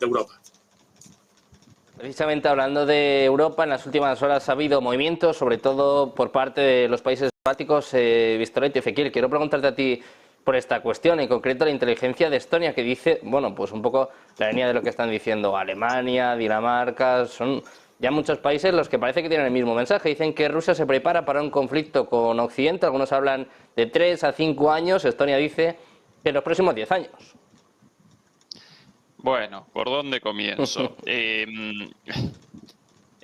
Europa. Precisamente hablando de Europa, en las últimas horas ha habido movimientos, sobre todo por parte de los países bálticos. Vistoret y Ezequiel, quiero preguntarte a ti por esta cuestión, en concreto la inteligencia de Estonia, que dice, bueno, pues un poco la línea de lo que están diciendo Alemania, Dinamarca, son ya muchos países los que parece que tienen el mismo mensaje. Dicen que Rusia se prepara para un conflicto con Occidente, algunos hablan de 3 a 5 años, Estonia dice que en los próximos 10 años. Bueno, ¿por dónde comienzo?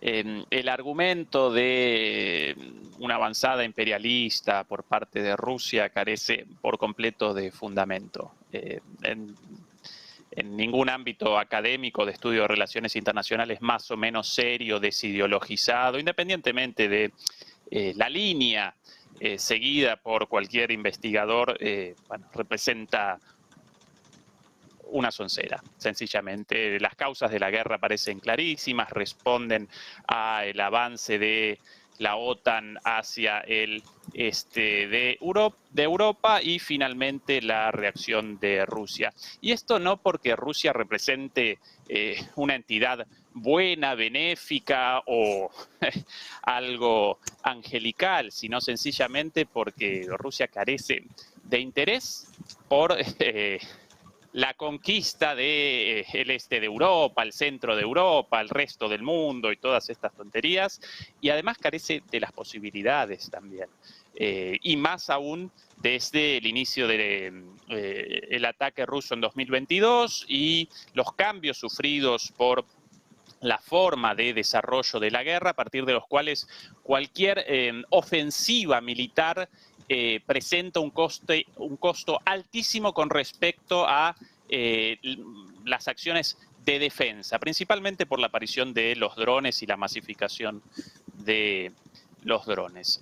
El argumento de una avanzada imperialista por parte de Rusia carece por completo de fundamento. En ningún ámbito académico de estudio de relaciones internacionales más o menos serio, desideologizado, independientemente de la línea seguida por cualquier investigador, bueno, representa una soncera, sencillamente. Las causas de la guerra parecen clarísimas, responden al avance de la OTAN hacia el este de Europa y finalmente la reacción de Rusia. Y esto no porque Rusia represente una entidad buena, benéfica o algo angelical, sino sencillamente porque Rusia carece de interés por la conquista del este de Europa, el centro de Europa, el resto del mundo y todas estas tonterías, y además carece de las posibilidades también, y más aún desde el inicio del ataque ruso en 2022 y los cambios sufridos por la forma de desarrollo de la guerra, a partir de los cuales cualquier ofensiva militar presenta un costo altísimo con respecto a las acciones de defensa, principalmente por la aparición de los drones y la masificación de los drones.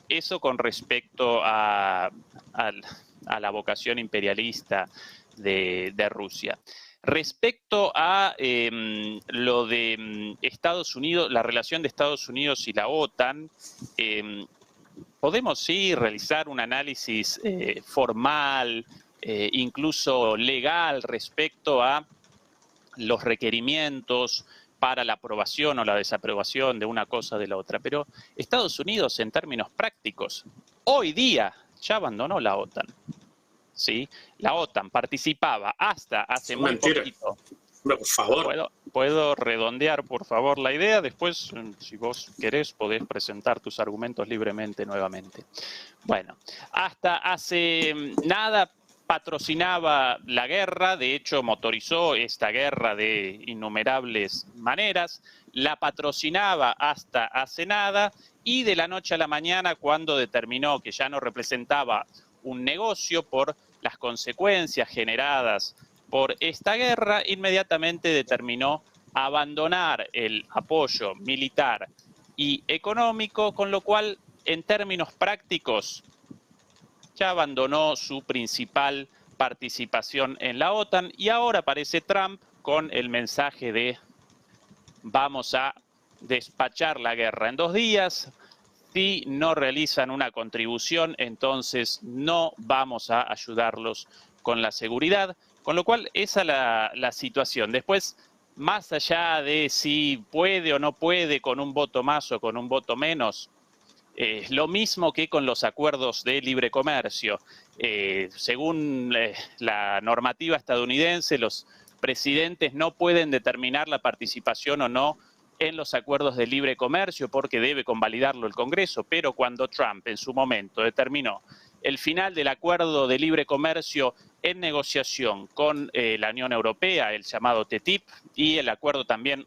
Eso con respecto a la vocación imperialista de Rusia. Respecto a lo de Estados Unidos, la relación de Estados Unidos y la OTAN, podemos sí realizar un análisis formal, incluso legal, respecto a los requerimientos para la aprobación o la desaprobación de una cosa o de la otra, pero Estados Unidos, en términos prácticos, hoy día ya abandonó la OTAN. ¿Sí? La OTAN participaba hasta hace muy poquito. Hombre, por favor. ¿Puedo redondear, por favor, la idea? Después, si vos querés, podés presentar tus argumentos libremente nuevamente. Bueno, hasta hace nada patrocinaba la guerra, de hecho motorizó esta guerra de innumerables maneras, la patrocinaba hasta hace nada y de la noche a la mañana, cuando determinó que ya no representaba un negocio por las consecuencias generadas por esta guerra, inmediatamente determinó abandonar el apoyo militar y económico, con lo cual, en términos prácticos, ya abandonó su principal participación en la OTAN y ahora aparece Trump con el mensaje de vamos a despachar la guerra en 2 días. Si no realizan una contribución, entonces no vamos a ayudarlos con la seguridad. Con lo cual, esa es la situación. Después, más allá de si puede o no puede con un voto más o con un voto menos, lo mismo que con los acuerdos de libre comercio. Según la normativa estadounidense, los presidentes no pueden determinar la participación o no en los acuerdos de libre comercio porque debe convalidarlo el Congreso, pero cuando Trump en su momento determinó el final del acuerdo de libre comercio en negociación con la Unión Europea, el llamado TTIP, y el acuerdo también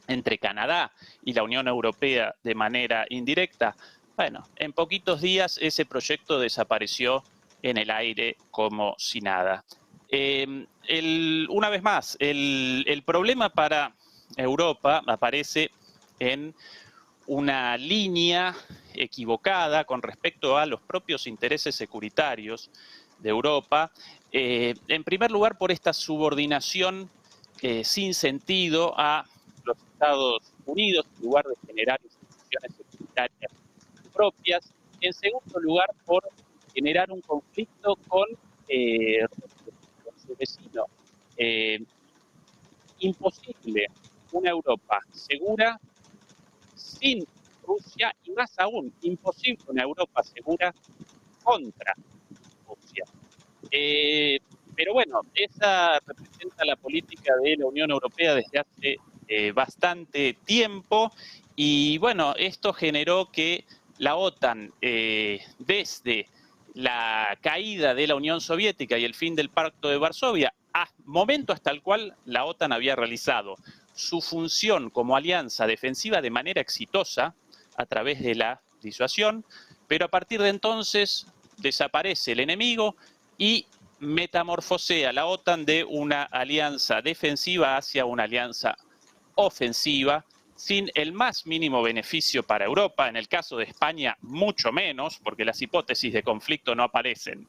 entre Canadá y la Unión Europea de manera indirecta, bueno, en poquitos días ese proyecto desapareció en el aire como si nada. Una vez más, el problema para Europa aparece en una línea equivocada con respecto a los propios intereses securitarios de Europa, en primer lugar por esta subordinación sin sentido a los Estados Unidos en lugar de generar instituciones securitarias propias, en segundo lugar por generar un conflicto con su vecino. imposible una Europa segura sin Rusia y más aún, imposible una Europa segura contra Rusia. Pero bueno, esa representa la política de la Unión Europea desde hace bastante tiempo y bueno, esto generó que la OTAN, desde la caída de la Unión Soviética y el fin del Pacto de Varsovia, momento hasta el cual la OTAN había realizado su función como alianza defensiva de manera exitosa a través de la disuasión, pero a partir de entonces desaparece el enemigo y metamorfosea la OTAN de una alianza defensiva hacia una alianza ofensiva, sin el más mínimo beneficio para Europa, en el caso de España mucho menos, porque las hipótesis de conflicto no aparecen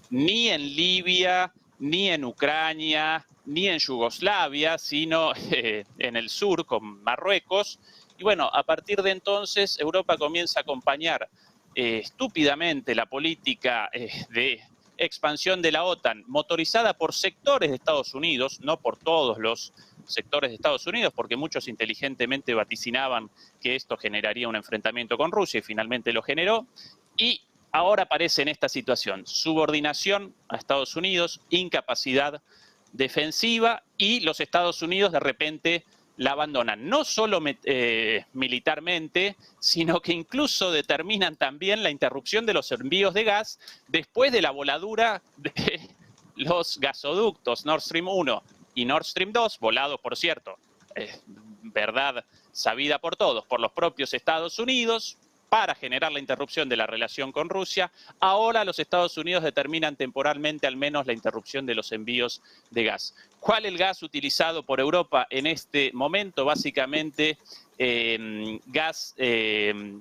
ni en Libia, ni en Ucrania, ni en Yugoslavia, sino en el sur con Marruecos. Y bueno, a partir de entonces Europa comienza a acompañar estúpidamente la política de expansión de la OTAN, motorizada por sectores de Estados Unidos, no por todos los sectores de Estados Unidos, porque muchos inteligentemente vaticinaban que esto generaría un enfrentamiento con Rusia y finalmente lo generó. Y ahora aparece en esta situación: subordinación a Estados Unidos, incapacidad defensiva, y los Estados Unidos de repente la abandonan, no solo militarmente, sino que incluso determinan también la interrupción de los envíos de gas después de la voladura de los gasoductos Nord Stream 1 y Nord Stream 2, volado, por cierto, verdad sabida por todos, por los propios Estados Unidos, para generar la interrupción de la relación con Rusia. Ahora los Estados Unidos determinan temporalmente al menos la interrupción de los envíos de gas. ¿Cuál es el gas utilizado por Europa en este momento? Básicamente gas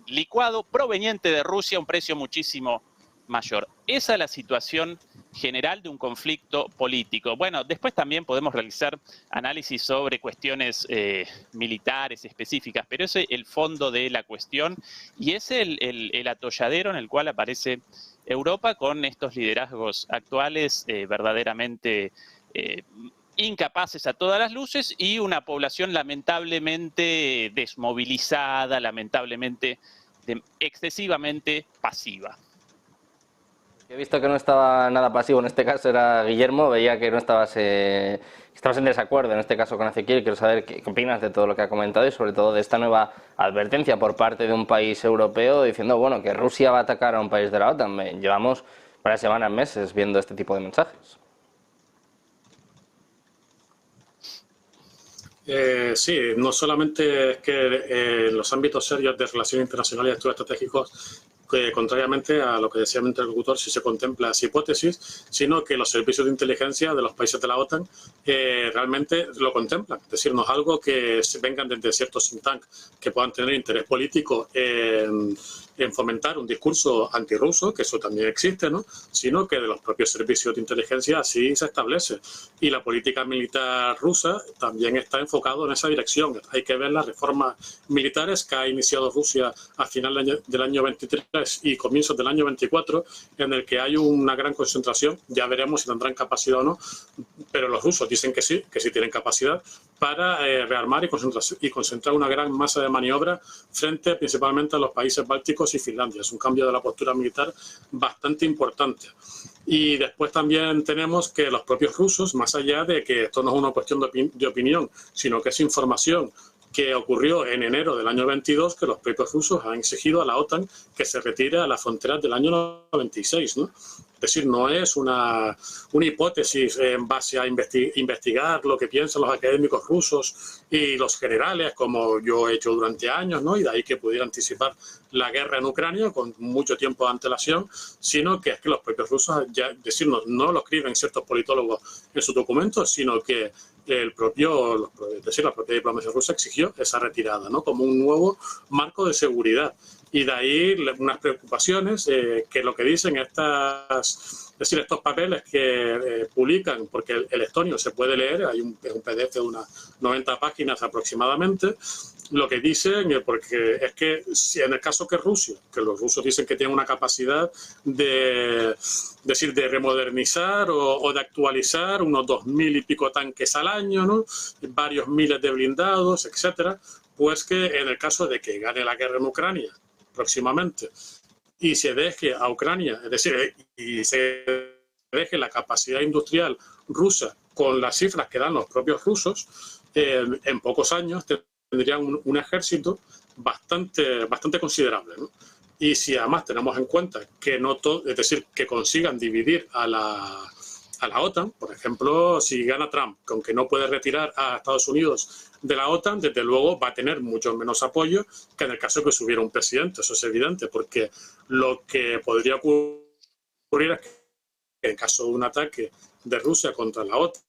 licuado proveniente de Rusia a un precio muchísimo mayor. Esa es la situación general de un conflicto político. Bueno, después también podemos realizar análisis sobre cuestiones militares específicas, pero ese es el fondo de la cuestión y es el atolladero en el cual aparece Europa con estos liderazgos actuales verdaderamente incapaces a todas las luces y una población lamentablemente desmovilizada, lamentablemente excesivamente pasiva. He visto que no estaba nada pasivo, en este caso era Guillermo, veía que no estabas en desacuerdo en este caso con Ezequiel. Quiero saber qué opinas de todo lo que ha comentado y sobre todo de esta nueva advertencia por parte de un país europeo diciendo, bueno, que Rusia va a atacar a un país de la OTAN. Llevamos varias semanas, meses viendo este tipo de mensajes. Sí, no solamente es que en los ámbitos serios de relaciones internacionales y estudios estratégicos, contrariamente a lo que decía mi interlocutor, si se contempla esa hipótesis, sino que los servicios de inteligencia de los países de la OTAN realmente lo contemplan. Es decir, no es algo que vengan desde ciertos think tanks que puedan tener interés político en fomentar un discurso antirruso, que eso también existe, ¿no? Sino que de los propios servicios de inteligencia así se establece. Y la política militar rusa también está enfocado en esa dirección. Hay que ver las reformas militares que ha iniciado Rusia a final del año 23 y comienzos del año 24, en el que hay una gran concentración. Ya veremos si tendrán capacidad o no, pero los rusos dicen que sí tienen capacidad para rearmar y concentrar una gran masa de maniobra frente principalmente a los países bálticos y Finlandia. Es un cambio de la postura militar bastante importante. Y después también tenemos que los propios rusos, más allá de que esto no es una cuestión de opinión, sino que es información que ocurrió en enero del año 22, que los propios rusos han exigido a la OTAN que se retire a las fronteras del año 96, ¿no? Es decir, no es una hipótesis en base a investigar lo que piensan los académicos rusos y los generales, como yo he hecho durante años, ¿no? Y de ahí que pudiera anticipar la guerra en Ucrania con mucho tiempo de antelación, sino que es que los propios rusos, ya decir, no lo escriben ciertos politólogos en sus documentos, sino que la propia diplomacia rusa exigió esa retirada, ¿no? Como un nuevo marco de seguridad. Y de ahí unas preocupaciones que lo que dicen estos papeles que publican, porque el estonio se puede leer, es un PDF de unas 90 páginas aproximadamente, lo que dicen, porque es que si en el caso que Rusia, que los rusos dicen que tienen una capacidad de remodernizar o de actualizar unos 2000 y pico tanques al año, ¿no? Varios miles de blindados, etcétera, pues que en el caso de que gane la guerra en Ucrania próximamente y se deje a Ucrania, es decir, y se deje la capacidad industrial rusa con las cifras que dan los propios rusos, en pocos años tendrían un ejército bastante considerable, ¿no? Y si además tenemos en cuenta que no todo, es decir, que consigan dividir a la OTAN, por ejemplo, si gana Trump, que aunque no puede retirar a Estados Unidos de la OTAN, desde luego va a tener mucho menos apoyo que en el caso de que hubiera un presidente, eso es evidente, porque lo que podría ocurrir es que en caso de un ataque de Rusia contra la OTAN,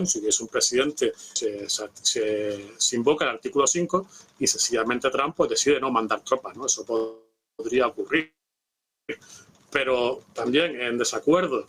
si hubiese un presidente, se invoca el artículo 5 y sencillamente Trump pues, decide no mandar tropas, ¿no? Eso podría ocurrir. Pero también en desacuerdo,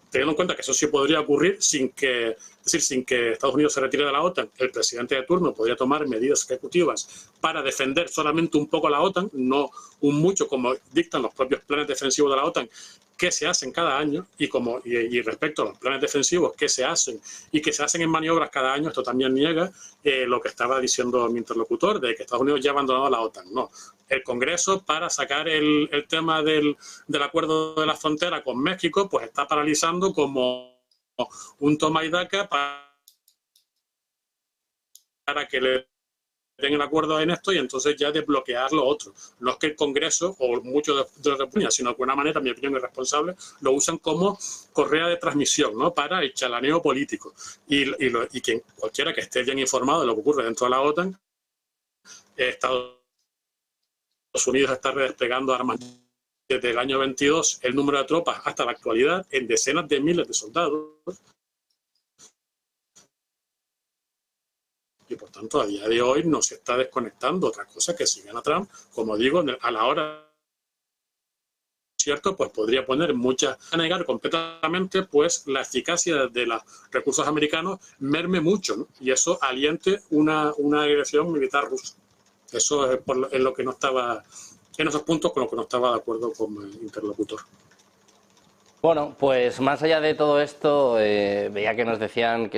teniendo en cuenta que eso sí podría ocurrir sin que Estados Unidos se retire de la OTAN, el presidente de turno podría tomar medidas ejecutivas para defender solamente un poco a la OTAN, no un mucho como dictan los propios planes defensivos de la OTAN, que se hacen cada año y respecto a los planes defensivos que se hacen y que se hacen en maniobras cada año, esto también niega lo que estaba diciendo mi interlocutor de que Estados Unidos ya ha abandonado la OTAN. No, el Congreso para sacar el tema del acuerdo de la frontera con México pues está paralizando como un toma y daca para que le den el acuerdo en esto y entonces ya desbloquear lo otro. No es que el Congreso o muchos de los republicanos, sino que de una manera, en mi opinión, irresponsable, lo usan como correa de transmisión, ¿no? Para el chalaneo político. Y cualquiera que esté bien informado de lo que ocurre dentro de la OTAN, Estados Unidos está desplegando armas desde el año 22, el número de tropas hasta la actualidad, en decenas de miles de soldados. Y por tanto, a día de hoy no se está desconectando. Otra cosa que si gana Trump, como digo, a la hora cierto, pues podría poner a negar completamente pues la eficacia de los recursos americanos merme mucho, ¿no? Y eso aliente una agresión militar rusa. Eso es en lo que no estaba, en esos puntos con los que no estaba de acuerdo con el interlocutor. Bueno, pues más allá de todo esto, veía que nos decían que